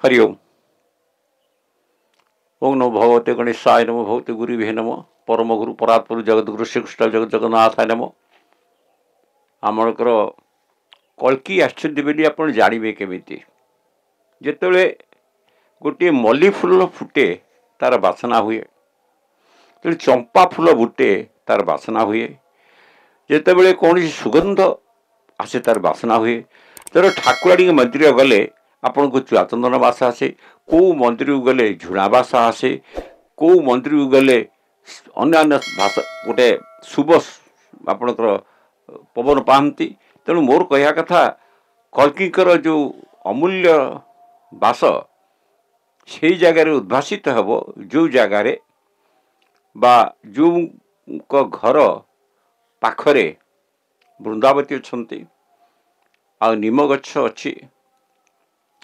हरि ओम। ओम नमो भगवते गणेशाय नमो भगवते गुरुभ्ये नमो परम गुरु परात्पर जगद्गुरु श्रीकृष्ण जगत जगन्नाथाय नमो। आमकर कल्कि आश्चर्य बोली आप जानवे केमिति जेतेबेले गोटे मल्ली फूल फुटे तार बासना हुए, तो चंपा फूल फुटे तार बासना हुए, जेतेबेले कौन सुगंध आसे तार बासना हुए। तर ठाकुराणी मंदिर गले आपन को चुआचंदन बास आसे, कौ मंदिर को गले झुणा बास आसे, कौ मंदिर को गले अन्य भाषा गोटे शुभ आपणकर पवन पाती। तेणु मोर कह कथा कल्किकर जो अमूल्य बास से जगार उद्भासित हेब, जो जगार बा जो घर पाखरे वृंदावती अच्छी आ निम गछ अच्छी,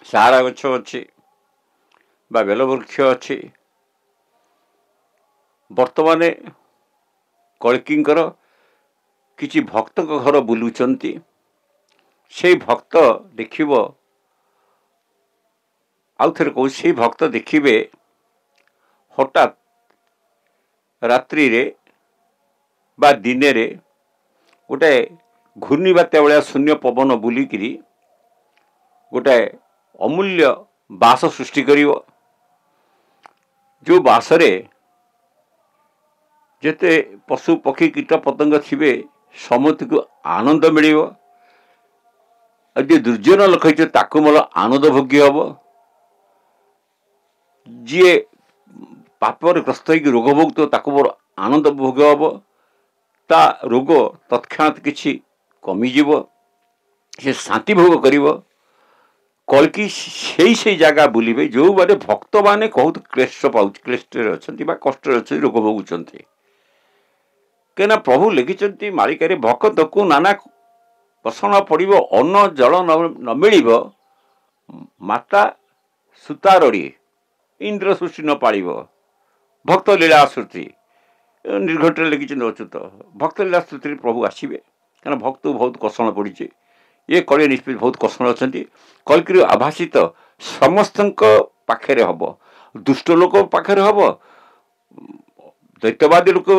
सारा गछ अच्छी बा बेलवृक्ष अच्छी। वर्तमान कल्किंकर किछि भक्त घर बुलुचंती, से भक्त देखिब आउ थे कहूँ से भक्त देखिए हठात रात्रि रे बा दिन रे गोटे घूर्णी बात्या भाया शून्य पवन बुलिकी गोटे अमूल्य बास सृष्टि करिवो, जो बासरे जेते पशु पक्षी कीट पतंग थिबे समस्त को आनंद मिलिवो। जे दुर्जन लोक ताकू मल आनंद भोग्य हम, जी पापर ग्रस्त हो रोग भोग ताकू मोर आनंद भोग हम, ता रोग तत्क्षणात किछि कमिजिव, से शांति भोग करिवो। कल्कि से जगह बुलिबे जो माने भक्त माने बहुत क्लेश पाउछ, क्लेश अच्छा कष्ट अच्छे रोग भोगुंट। कहीं प्रभु लिखिं मारिकारे भक्त को नाना कषण पड़ो, अन्न जल न मिल माता सुतारड़ी इंद्र सृष्टि न पाड़ भक्त लीला श्रुति निर्घट लिखिं अच्युत भक्त लीला श्रुति प्रभु आसवे। कहीं भक्त को बहुत कषण पड़ी, ये कड़े निष्पत्ति बहुत कषण अच्छा। कल्कि आभाषित समस्त पाखे हम, दुष्ट लोक पाखे हम, दैत्यवादी लोक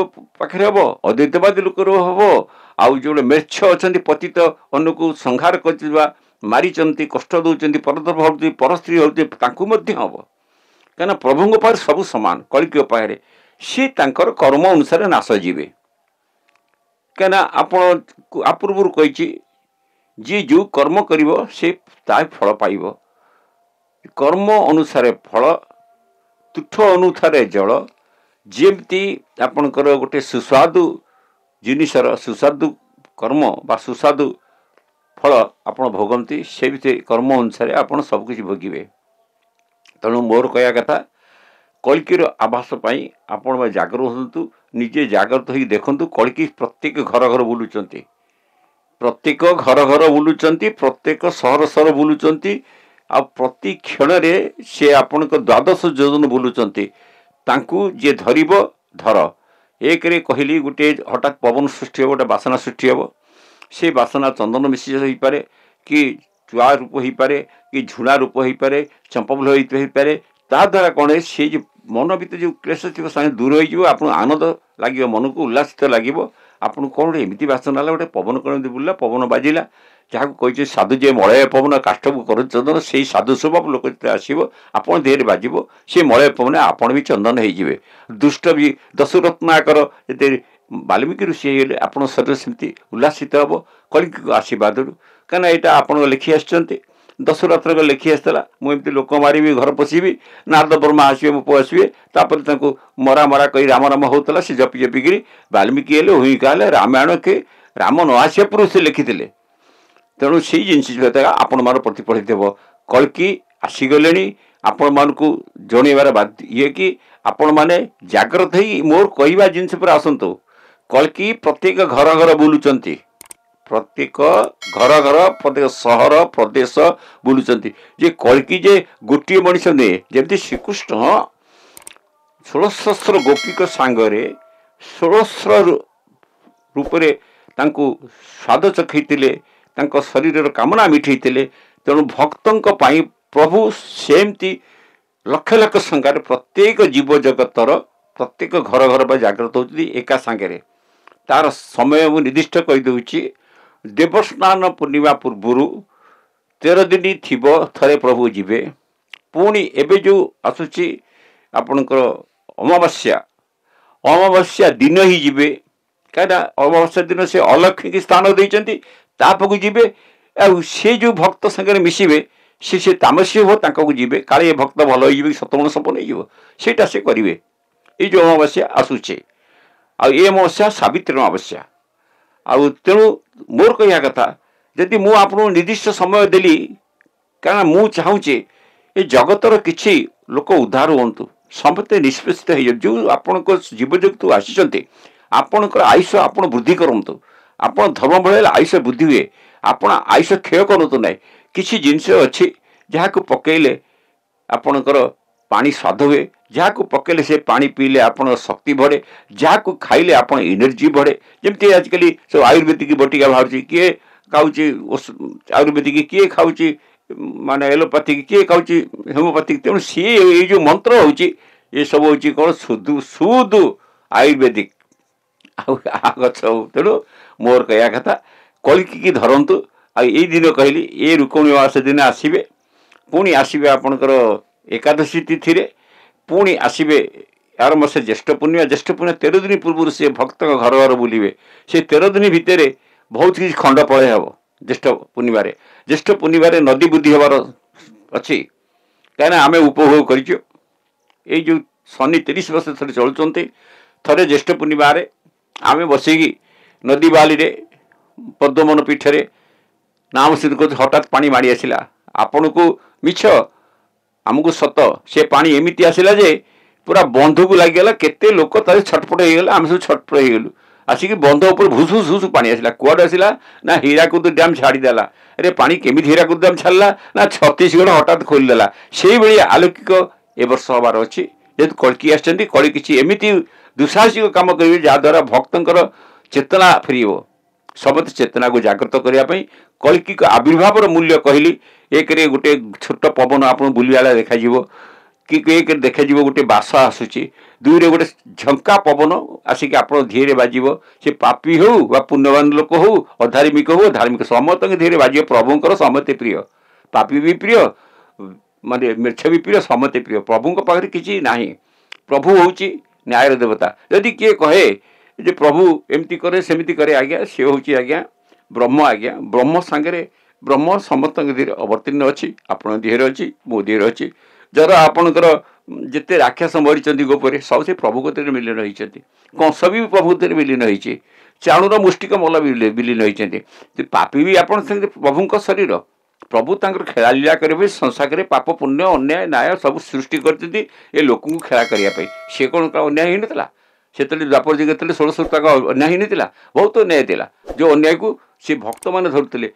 पाखे हम, अद्वैतवादी लोक हम, आउ जो मेछ अच्छा पतित अन्न को संहार कर मारी कष्ट दौरान परद्रव हो पर स्त्री हो हम। कहीं प्रभु पाखे सब सामान कल्कि पाखे सी कर्म अनुसार नाश जीवे। कहीं आप पूर्व कही जी जो कर्म करिवो से ताय फल पाइब, कर्म अनुसार फल, तुठ अनुसार जल। जेमती आपणकर गोटे सुस्वादु जिनिसर सुस्वादु कर्म बा सुस्वादु फल आपण भोगंती, से भी कर्म अनुसार आपण सबकि भोगे। तेणु मोर कह कथा कल्किर आभास आपण जागृत हूँ, निजे जागृत हो देखु। कल्कि प्रत्येक घर घर बुलुचंती, प्रत्येक घर घर बुलुचंती, प्रत्येक सहर सहर बुलुचंती, आ प्रति क्षण से आपण द्वादश योजन बुलुचंती। तांकू जे धरिब धर एक कहली गोटे हठात पवन सृष्टि हो, गोटे बासना सृष्टि हो। से बासना चंदन मिश्रित हो पारे, कि चुआ रूप हो पारे, कि झुणा रूप हो पारे, चंपाफुल हो पारे। ता द्वारा कौन है से जो मन भीतर जो क्लेश थी सारे दूर हो आनंद लगे, मन को उल्लासित लगे। आपन कौन गोटे एमती बासना गोटे पवन कौन बुलला, पवन बाजिला, जहाँ कही साधु जे मलय पवन काष्ठ को कर चंदन, से साधु स्वभाव लोक जो आसो आपण देह बाज से मलय पवन आपण भी चंदन हो। दुष्ट भी दशरत्नाकर ये वाल्मीकि ऋषि होले आपण शरीर सेमती उल्लासित हम कल्कि आशीर्वाद। कहीं यहाँ आप लिखि आसते दशरथर लिखि आसला, मुझे लोक मारि घर पशिबी, नारद ब्रह्मा आसवे मो पो आसवे, तापर मरा मरा कही राम राम होता से जपि जपिकी वाल्मीकि हेले हुई कहले रामायण के राम न आसिया पूर्व से लिखिते। तेणु से जिन आपण मान प्रति पढ़ी कल्कि आसीगले आपण मान को जनइबार बात ये कि आपण मैंने जागृत ही मोर कहवा जिनस पर आसतु। कल्कि प्रत्येक घर घर बुलुचंती, प्रत्येक घर घर प्रत्येक सहर प्रदेश बुलुचंती। जे कल्कि जे गोटे मनीष नुहे, जमी श्रीकृष्ण 1600 गोपी सांगरे 1600 रूपरे तांको स्वाद चखैतिले, तांको शरीर कामना मिठैतिले। तेणु भक्तों पाई प्रभु सेमती लक्ष लक्ष संख्यार प्रत्येक जीव जगतर प्रत्येक घर घर पर जागृत होती एका सांगे तार समय मु निर्दिष्ट करदे देवस्नान पूर्णिमा पूर्वर 13 दिन थी थे प्रभु जीवे पुणी एवं जो आसूची आपणकर अमावास्या अमावास्या दिन ही जीवे कहीं अमावास्या दिन से अलक्ष्मी स्थान देते तापक जीवे से जो भक्त संगे मिसवे से तामसी हो जीवे काले भक्त भल हो सतगुण संपन्न होटा से करेंगे ये जो अमावास्या आसूचे ये अमावास्या सावित्री अमावास्या आउ तेणु मोर कह कथा जदि मु आपको निर्दिष्ट समय देली क्या मु चाहूचे ये जगतर किसी लोक उद्धार हूँ समस्ते निष्पेषित हो जो आपण जीव जगत आसी आपणकर आयुष आप वृद्धि करूँ आप धर्म बढ़े आयुष वृद्धि हुए आपण आयुष क्षय करूँ ना किसी जिनस अच्छी जहाँ को पकईले आपणकर पानी स्वाद हुए जहाँ को पकईले से पानी पीले आप शक्ति बढ़े जहाँ को खाइले आप एनर्जी बढ़े जमती आजिकल सब आयुर्वेदिक बटिका बाहर किए खाऊँ आयुर्वेदिक किए खाऊँ माने एलोपैथिक किए खाऊँ होम्योपैथिक तेणु सी ये जो मंत्र हो सब हूँ कौन शुद्ध शुद्ध आयुर्वेदिक गच तेणु मोर कह कथा कलिकी धरतु आई दिन कहली ये रुक्मिणी अमावास्या दिन आसबे पुणी आसबे आपणकर एकादशी तिथि पुणी आसबे यार मसे ज्येष्ठ पूर्णिमा 13 दिन पूर्व से भक्त घर घर बुलवे से 13 दिन भितर बहुत किसी खंड पलय हम ज्येष्ठ पूर्णिमा नदी बुद्धि हबार अच्छी कहीं आम उपभोग कर जो शनि 30 वर्ष थे चलुँच थे ज्येष्ठ पूर्णिमा आम बसिकी नदी बाली पद्मवन पीठरे नाम सिद्ध कर हठात पानी माड़ी आसला आपण को मिछ आमको सत से पानी एमती आसला जे पूरा बंध को लगिगला केते लोक तार छटपट होगला आम सब छटपट होगलु आसिक बंध उपर भूस भूस भूस पानी आसला कुआड आसला ना हीराकुद डैम छाड़देला अरे पानी केमी हीराकुद डैम छाड़ा ना छत्तीसगढ़ हठात खोलीदेला से भाई आलौकिक ए वर्ष हबार अच्छी जेहतु कल्की आसती कली किसी एमती दुस्साहसिक काम करेंगे जहाद्वारा भक्तर चेतना फेर समस्त चेतना को जागृत करने कल्की आविर्भाव मूल्य कहली एक गोटे छोट पवन आप बुलवाला देखा कि एक देखा गोटे बास आसूची दुई गोटे झंका पवन आसिक आप धीरे बाजिब से पापी हो बा पुण्यवान लोक हो अधार्मिक हो धार्मिक समस्त धीरे बाजिब प्रभुंर समस्ते प्रिय पापी भी प्रिय माने मेछ भी प्रिय समस्ते प्रिय प्रभु पाखे किसी ना प्रभु हूँ न्यायर देवता यदि किए कहे जे प्रभु एमती करे सेमती करे आज्ञा सी हूँ आज्ञा ब्रह्म सांगे ब्रह्म समस्त धीरे अवतीर्ण अच्छी आपण देहर अच्छी मो देहर अच्छी जर आपणकर जिते राक्षस मरी गोपरे सब से प्रभु कतिर मिलीन होती कंस भी प्रभु कतिर मिलीन होती चाणुर मुष्टिक मल विलीन होती पापी भी आप प्रभु शरीर प्रभु तंकर खेला लीला करेंगे संसार पाप पुण्य अन्याय न्याय सब सृष्टि करते ये लोक को खेला करने सी कौन अन्याय ही नाला से द्वापर जुग 16 तक अन्याय ही नहीं बहुत अन्याय था जो अन्याय को सी भक्त मैंने धरुले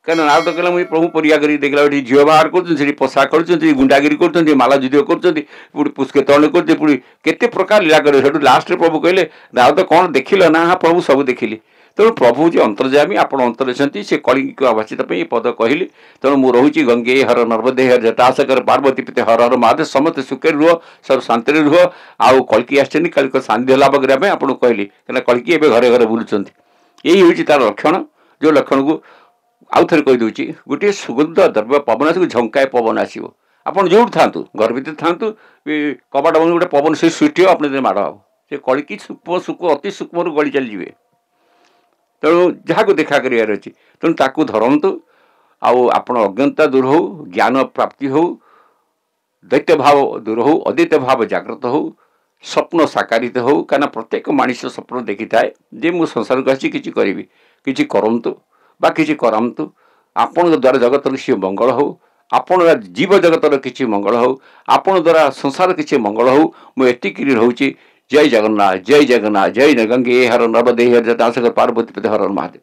कहीं ना तो कहला मुझे प्रभु परिया कर देखला झील बाहर कर पोषा कर गुंडागिरी कर माला जुद्ध कर पुष्के तरण कर केते प्रकार लीला कर लास्ट प्रभु कहले राव तो कौन देखिल ना हाँ प्रभु सब देखिली तेणु प्रभु जी अंतर्जामी आप अंतर से कलिंग आभाषित पद कहली तेणु मुझे रोचे गंगे हर नर्मदे हर जटाशकर पार्वती पिते हर हर महादेव समस्त सुखे रुह सब शांति रुह आउ कल्की आसनी कल शांति लाभ करने आपको कहली कहीं कल्की एवं घरे घरे बुलूँ यही हूँ तार लक्षण जो लक्षण को आउ थे कहीदे गोटे सुगंध द्रव्य पवन आस झंकाए पवन आसो आपड़ जो था घर भर था कबाट बंद गोटे पवन से सृष्टि हो अपने माड़ हम से कलिकी सूक्ष्म सूक्ष्म अति सूक्ष्म गली चलीजे तेणु जहाँ को देखा करार अच्छी तेणु ताकू धरतु आप अज्ञता दूर हो ज्ञान प्राप्ति हो दैत्य भाव दूर हो अद्वैत भाव जागृत हो स्वप्न साकारित हो कहीं प्रत्येक मनीष स्वप्न देखी थाए जे मु संसार को आसी किसी करी किसी करतु बा किसी करातु आपण द्वारा जगत किसी मंगल हो आपण जीव जगतर किसी मंगल हो आपण द्वारा संसार किसी मंगल हो मुझे रोचे जय जगन्नाथ जय जगन्नाथ जय गंगे हर नर्मदे हर जटाशकर पार्वती हर महादेव।